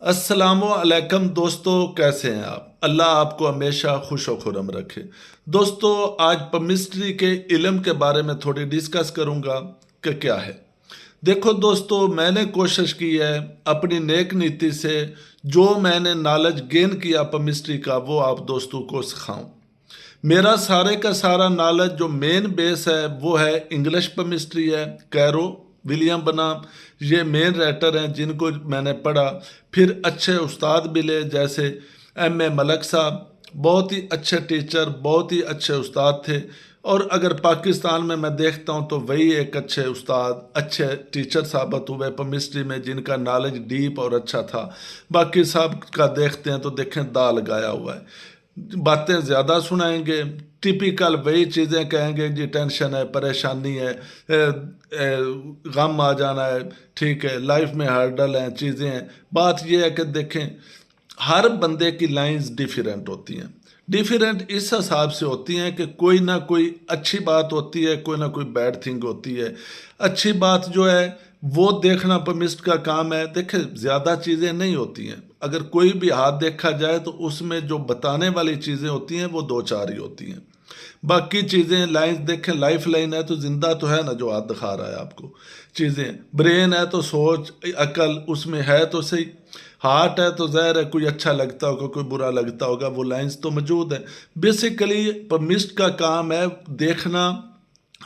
السلام علیکم دوستو، کیسے ہیں آپ؟ اللہ آپ کو ہمیشہ خوش و خرم رکھے۔ دوستو، آج پمسٹری کے علم کے بارے میں تھوڑی ڈسکس کروں گا کہ کیا ہے۔ دیکھو دوستو، میں نے کوشش کی ہے اپنی نیک نیتی سے جو میں نے نالج گین کیا پمسٹری کا وہ آپ دوستوں کو سکھاؤں۔ میرا سارے کا سارا نالج جو مین بیس ہے وہ ہے انگلش پمسٹری ہے۔ کیرو ولیم بنام یہ مین رائٹر ہیں جن کو میں نے پڑھا۔ پھر اچھے استاد ملے جیسے ایم اے ملک صاحب، بہت ہی اچھے ٹیچر، بہت ہی اچھے استاد تھے۔ اور اگر پاکستان میں دیکھتا ہوں تو وہی ایک اچھے استاد، اچھے ٹیچر ثابت ہوئے پمسٹری میں جن کا نالج ڈیپ اور اچھا تھا۔ باقی صاحب کا دیکھتے ہیں تو دیکھیں دا لگایا ہوا ہے، باتیں زیادہ سنائیں گے، ٹپیکل وہی چیزیں کہیں گے، جی ٹینشن ہے، پریشانی ہے، غم آ جانا ہے، ٹھیک ہے، لائف میں ہرڈل ہیں، چیزیں ہیں۔ بات یہ ہے کہ دیکھیں ہر بندے کی لائنز ڈیفرنٹ ہوتی ہیں، ڈیفرنٹ اس حساب سے ہوتی ہیں کہ کوئی نہ کوئی اچھی بات ہوتی ہے، کوئی نہ کوئی بیڈ تھنگ ہوتی ہے۔ اچھی بات جو ہے وہ دیکھنا پمسٹ کا کام ہے۔ دیکھیں زیادہ چیزیں نہیں ہوتی ہیں، اگر کوئی بھی ہاتھ دیکھا جائے تو اس میں جو بتانے والی چیزیں ہوتی ہیں وہ دو چار ہی ہوتی ہیں۔ باقی چیزیں لائنز دیکھیں، لائف لائن ہے تو زندہ تو ہے نا جو ہاتھ دکھا رہا ہے آپ کو، چیزیں برین ہے تو سوچ عقل اس میں ہے تو صحیح، ہارٹ ہے تو ظاہر ہے کوئی اچھا لگتا ہوگا کوئی برا لگتا ہوگا، وہ لائنز تو موجود ہیں۔ بیسیکلی پمسٹ کا کام ہے دیکھنا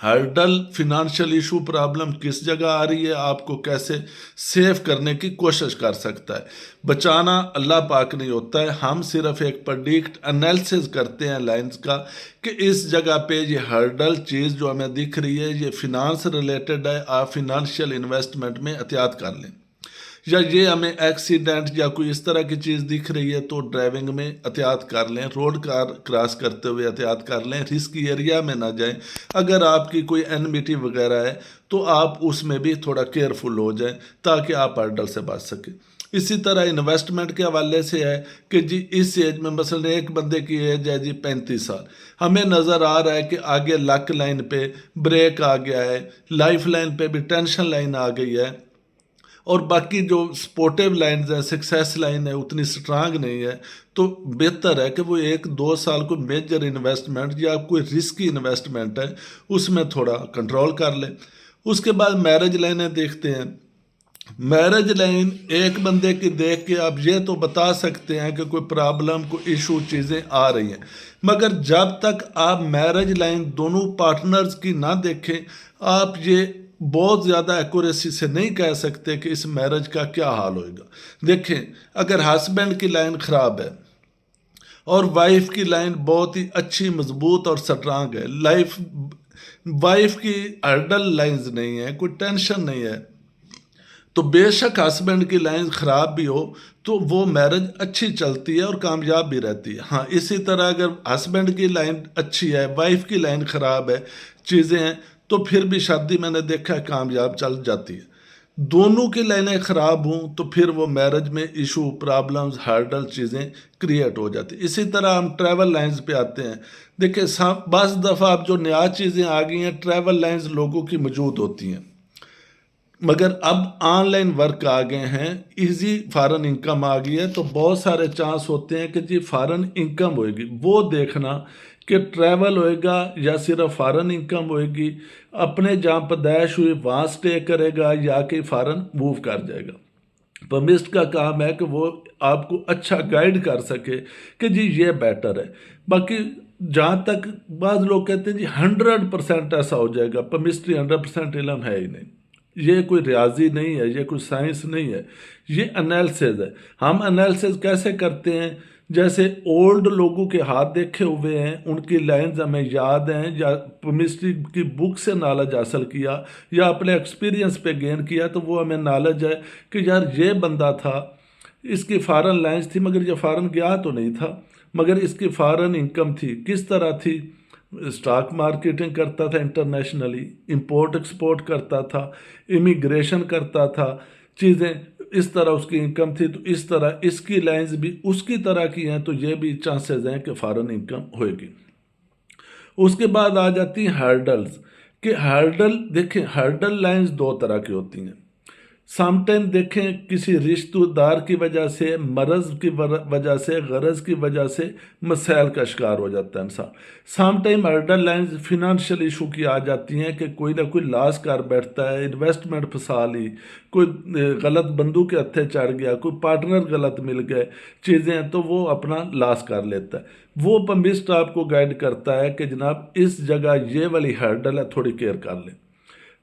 ہرڈل، فنانشل ایشو، پرابلم کس جگہ آ رہی ہے، آپ کو کیسے سیو کرنے کی کوشش کر سکتا ہے۔ بچانا اللہ پاک نہیں ہوتا ہے، ہم صرف ایک پرڈکٹ انالیسز کرتے ہیں لائنز کا کہ اس جگہ پہ یہ ہرڈل چیز جو ہمیں دکھ رہی ہے یہ فنانس ریلیٹڈ ہے، آپ فنانشیل انویسٹمنٹ میں احتیاط کر لیں، یا یہ ہمیں ایکسیڈنٹ یا کوئی اس طرح کی چیز دکھ رہی ہے تو ڈرائیونگ میں احتیاط کر لیں، روڈ کار کراس کرتے ہوئے احتیاط کر لیں، رسکی ایریا میں نہ جائیں۔ اگر آپ کی کوئی انمیٹی وغیرہ ہے تو آپ اس میں بھی تھوڑا کیئرفل ہو جائیں تاکہ آپ ہرڈل سے بچ سکیں۔ اسی طرح انویسٹمنٹ کے حوالے سے ہے کہ جی اس ایج میں مثلا ایک بندے کی ایج ہے جی 35 سال، ہمیں نظر آ رہا ہے کہ آگے لک لائن پہ بریک آ گیا ہے، لائف لائن پہ بھی ٹینشن لائن آ گئی ہے، اور باقی جو سپورٹیو لائنز ہیں، سکسیس لائن ہے اتنی سٹرانگ نہیں ہے، تو بہتر ہے کہ وہ 1-2 سال کو میجر انویسٹمنٹ یا کوئی رسکی انویسٹمنٹ ہے اس میں تھوڑا کنٹرول کر لیں۔ اس کے بعد میرج لائنیں دیکھتے ہیں۔ میرج لائن ایک بندے کی دیکھ کے آپ یہ تو بتا سکتے ہیں کہ کوئی پرابلم کوئی ایشو چیزیں آ رہی ہیں، مگر جب تک آپ میرج لائن دونوں پارٹنرز کی نہ دیکھیں آپ یہ بہت زیادہ ایکوریسی سے نہیں کہہ سکتے کہ اس میرج کا کیا حال ہوئے گا۔ دیکھیں اگر ہسبینڈ کی لائن خراب ہے اور وائف کی لائن بہت ہی اچھی مضبوط اور سٹرانگ ہے، وائف کی ہرڈل لائنز نہیں ہے، کوئی ٹینشن نہیں ہے، تو بے شک ہسبینڈ کی لائن خراب بھی ہو تو وہ میرج اچھی چلتی ہے اور کامیاب بھی رہتی ہے۔ ہاں اسی طرح اگر ہسبینڈ کی لائن اچھی ہے، وائف کی لائن خراب ہے، چیزیں ہیں، تو پھر بھی شادی میں نے دیکھا ہے کامیاب چل جاتی ہے۔ دونوں کی لائنیں خراب ہوں تو پھر وہ میرج میں ایشو، پرابلمز، ہرڈل چیزیں کریٹ ہو جاتی۔ اسی طرح ہم ٹریول لائنز پہ آتے ہیں۔ دیکھیں بعض دفعہ اب جو نیا چیزیں آ گئی ہیں ٹریول لائنز لوگوں کی موجود ہوتی ہیں، مگر اب آن لائن ورک آ گئے ہیں، ایزی فارن انکم آ گئی ہے، تو بہت سارے چانس ہوتے ہیں کہ جی فارن انکم ہوئے گی۔ وہ دیکھنا کہ ٹریول ہوئے گا یا صرف فارن انکم ہوئے گی، اپنے جہاں پیدائش ہوئی وہاں سٹے کرے گا یا کہ فارن موو کر جائے گا۔ پمسٹ کا کام ہے کہ وہ آپ کو اچھا گائیڈ کر سکے کہ جی یہ بیٹر ہے۔ باقی جہاں تک بعض لوگ کہتے ہیں جی 100% ایسا ہو جائے گا، پمسٹری 100% علم ہے ہی نہیں، یہ کوئی ریاضی نہیں ہے، یہ کوئی سائنس نہیں ہے، یہ انالیسز ہے۔ ہم انالیسز کیسے کرتے ہیں؟ جیسے اولڈ لوگوں کے ہاتھ دیکھے ہوئے ہیں، ان کی لائنز ہمیں یاد ہیں، یا کیمسٹری کی بک سے نالج حاصل کیا یا اپنے ایکسپیرینس پہ گین کیا، تو وہ ہمیں نالج ہے کہ یار یہ بندہ تھا، اس کی فارن لائنز تھی مگر یہ فارن گیا تو نہیں تھا، مگر اس کی فارن انکم تھی، کس طرح تھی؟ اسٹاک مارکیٹنگ کرتا تھا، انٹرنیشنلی امپورٹ ایکسپورٹ کرتا تھا، امیگریشن کرتا تھا، چیزیں اس طرح اس کی انکم تھی، تو اس طرح اس کی لائنز بھی اس کی طرح کی ہیں، تو یہ بھی چانسز ہیں کہ فارن انکم ہوئے گی۔ اس کے بعد آ جاتی ہیں ہرڈلز، کہ ہرڈل دیکھیں ہرڈل لائنز دو طرح کی ہوتی ہیں۔ सम टाइम देखें किसी रिश्तेदार की वजह से, मरज़ की वजह से, गरज की वजह से मसाइल का शिकार हो जाता है इंसान। सम टाइम अर्डर लाइन्स फिनंशियल इशू की आ जाती हैं कि कोई ना कोई लॉस कर बैठता है, इन्वेस्टमेंट फंसा ली, कोई गलत बंदू के हत्थे चढ़ गया, कोई पार्टनर गलत मिल गए, चीज़ें, तो वो अपना लॉस कर लेता है। वो पमिस्ट आपको गाइड करता है कि जनाब इस जगह ये वाली हर्डल है, थोड़ी केयर कर लें।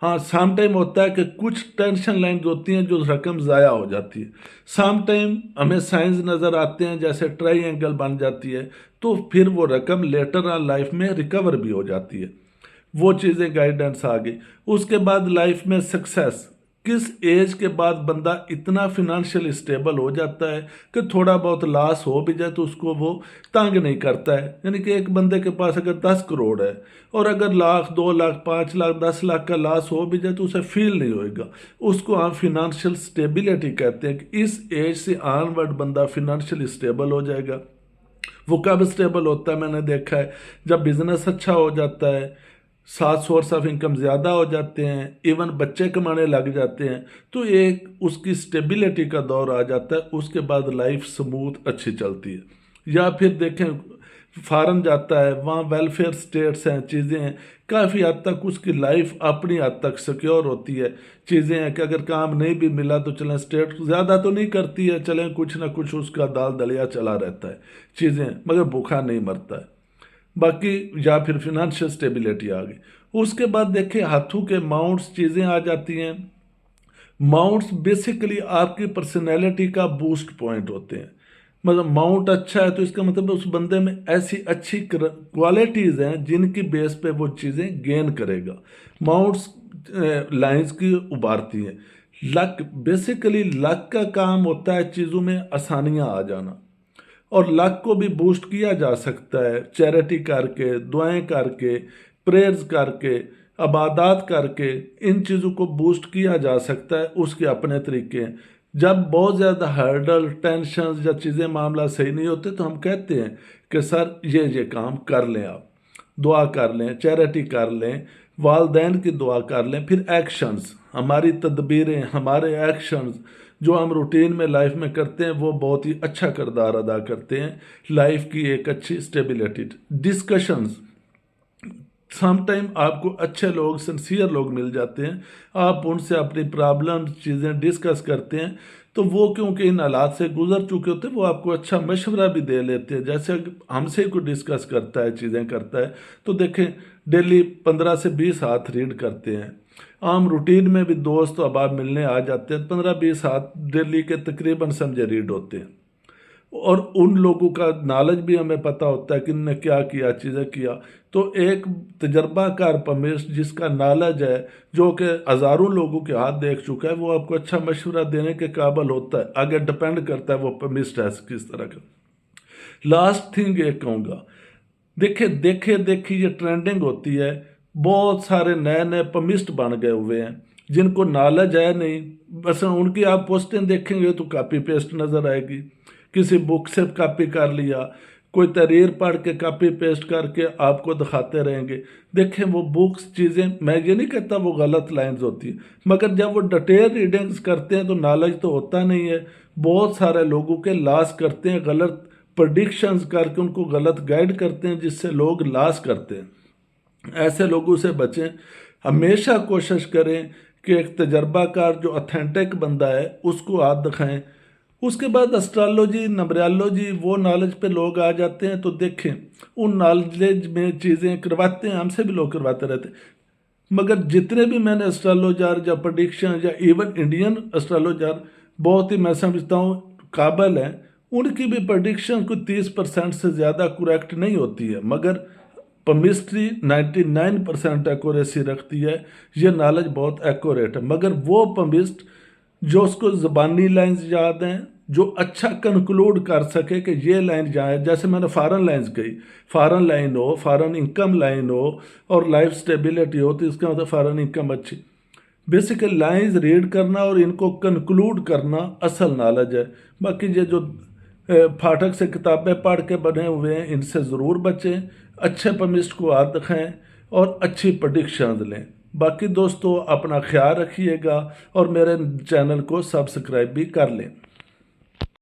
हाँ, सम टाइम होता है कि कुछ टेंशन लाइन्स होती हैं जो रकम ज़ाया हो जाती है। सम टाइम हमें साइंस नज़र आते हैं, जैसे ट्रायंगल बन जाती है, तो फिर वो रकम लेटर ऑन लाइफ में रिकवर भी हो जाती है। वो चीज़ें गाइडेंस आ गई। उसके बाद लाइफ में सक्सेस, किस एज के बाद बंदा इतना फिनंशियल स्टेबल हो जाता है कि थोड़ा बहुत लॉस हो भी जाए तो उसको वो तंग नहीं करता है। यानी कि एक बंदे के पास अगर 10 करोड़ है और अगर लाख, 2 लाख, 5 लाख, 10 लाख का लॉस हो भी जाए तो उसे फील नहीं होएगा। उसको हम फिनंशियल स्टेबिलिटी कहते हैं कि इस एज से ऑनवर्ड बंदा फिनंशियली स्टेबल हो जाएगा। वो कब स्टेबल होता है, मैंने देखा है जब बिजनेस अच्छा हो जाता है, 7 सोर्स ऑफ इनकम ज़्यादा हो जाते हैं, इवन बच्चे कमाने लग जाते हैं, तो एक उसकी स्टेबिलिटी का दौर आ जाता है। उसके बाद लाइफ स्मूथ अच्छी चलती है। या फिर देखें फॉरेन जाता है, वहाँ वेलफेयर स्टेट्स हैं, चीज़ें हैं, काफ़ी हद तक उसकी लाइफ अपनी हद तक सिक्योर होती है। चीज़ें हैं कि अगर काम नहीं भी मिला तो चलें, स्टेट ज़्यादा तो नहीं करती है, चलें कुछ ना कुछ उसका दाल दलिया चला रहता है, चीज़ें, मगर भूखा नहीं मरता है बाकी। या फिर फिनंशियल स्टेबिलिटी आ गई। उसके बाद देखें हाथों के माउंट्स, चीज़ें आ जाती हैं। माउंट्स बेसिकली आपकी पर्सनैलिटी का बूस्ट पॉइंट होते हैं। मतलब माउंट अच्छा है तो इसका मतलब उस बंदे में ऐसी अच्छी क्वालिटीज़ हैं जिनकी बेस पे वो चीज़ें गेन करेगा। माउंट्स लाइंस की उभारती हैं। लक, बेसिकली लक का काम होता है चीज़ों में आसानियाँ आ जाना, और लक को भी बूस्ट किया जा सकता है चैरिटी करके, दुआएं करके, प्रेयर्स करके, इबादत करके। इन चीज़ों को बूस्ट किया जा सकता है, उसके अपने तरीके हैं। जब बहुत ज़्यादा हर्डल, टेंशन या चीज़ें, मामला सही नहीं होते तो हम कहते हैं कि सर ये काम कर लें, आप दुआ कर लें, चैरिटी कर लें, वालदैन की दुआ कर लें। फिर एक्शंस, हमारी तदबीरें, हमारे एक्शंस जो हम रूटीन में लाइफ में करते हैं वो बहुत ही अच्छा किरदार अदा करते हैं लाइफ की एक अच्छी स्टेबिलिटी। डिस्कशंस, सम टाइम आपको अच्छे लोग, सिंसियर लोग मिल जाते हैं, आप उनसे अपनी प्रॉब्लम, चीज़ें डिस्कस करते हैं, तो वो क्योंकि इन हालात से गुजर चुके होते हैं वो आपको अच्छा मशवरा भी दे लेते हैं। जैसे हमसे कोई डिस्कस करता है, चीज़ें करता है, तो देखें डेली 15 से 20 हाथ रीड करते हैं। आम रूटीन में भी दोस्त अहबाब मिलने आ जाते हैं, 15-20 हाथ डेली के तकरीबन समझे रीड होते हैं, और उन लोगों का नॉलेज भी हमें पता होता है कि इनने क्या किया, चीज़ें किया। तो एक तजर्बाकार पमिस्ट जिसका नॉलेज है, जो कि हज़ारों लोगों के हाथ देख चुका है, वो आपको अच्छा मशवरा देने के काबिल होता है। आगे डिपेंड करता है वो पमिस्ट है किस तरह का। लास्ट थिंग ये कहूँगा, देखे ये ट्रेंडिंग होती है, बहुत सारे नए नए पमिस्ट बन गए हुए हैं जिनको नॉलेज है नहीं, बस उनकी आप पोस्टें देखेंगे तो कॉपी पेस्ट नज़र आएगी, किसी बुक से कॉपी कर लिया, कोई तहरीर पढ़ के कॉपी पेस्ट करके आपको दिखाते रहेंगे। देखें वो बुक्स, चीज़ें, मैं ये नहीं कहता वो गलत लाइंस होती है, मगर जब वो डिटेल रीडिंग्स करते हैं तो नॉलेज तो होता नहीं है। बहुत सारे लोगों के लॉस करते हैं, गलत प्रडिक्शंस करके उनको गलत गाइड करते हैं, जिससे लोग लॉस करते हैं। ऐसे लोगों से बचें। हमेशा कोशिश करें कि एक तजर्बाकार जो ऑथेंटिक बंदा है उसको हाथ दिखाएं। उसके बाद एस्ट्रोलॉजी, नंबरियोलॉजी, वो नॉलेज पे लोग आ जाते हैं, तो देखें उन नॉलेज में चीज़ें करवाते हैं, हमसे भी लोग करवाते रहते हैं। मगर जितने भी मैंने एस्ट्रोलॉजर या प्रडिक्शन या इवन इंडियन एस्ट्रोलॉजर बहुत ही, मैं समझता हूँ, काबिल हैं, उनकी भी प्रडिक्शन को 30% से ज़्यादा करेक्ट नहीं होती है, मगर पमिस्ट्री 99% एक्यूरेसी रखती है। ये नॉलेज बहुत एक्यूरेट है। मगर वो पमिस्ट जो उसको ज़बानी लाइंस याद हैं, जो अच्छा कंक्लूड कर सके कि ये लाइन जाए, जैसे मैंने फॉरेन लाइंस कही, फॉरेन लाइन हो, फॉरेन इनकम लाइन हो और लाइफ स्टेबिलिटी हो, तो इसका मतलब फॉरेन इनकम अच्छी। बेसिकली लाइंस रीड करना और इनको कंक्लूड करना असल नॉलेज है। बाकी ये जो फाटक से किताबें पढ़ के बने हुए हैं, इनसे ज़रूर बचें, अच्छे पमिस्ट को हाथ दिखाएं और अच्छी प्रडिक्शंस लें। باقی دوستو اپنا خیال رکھیے گا اور میرے چینل کو سبسکرائب بھی کر لیں.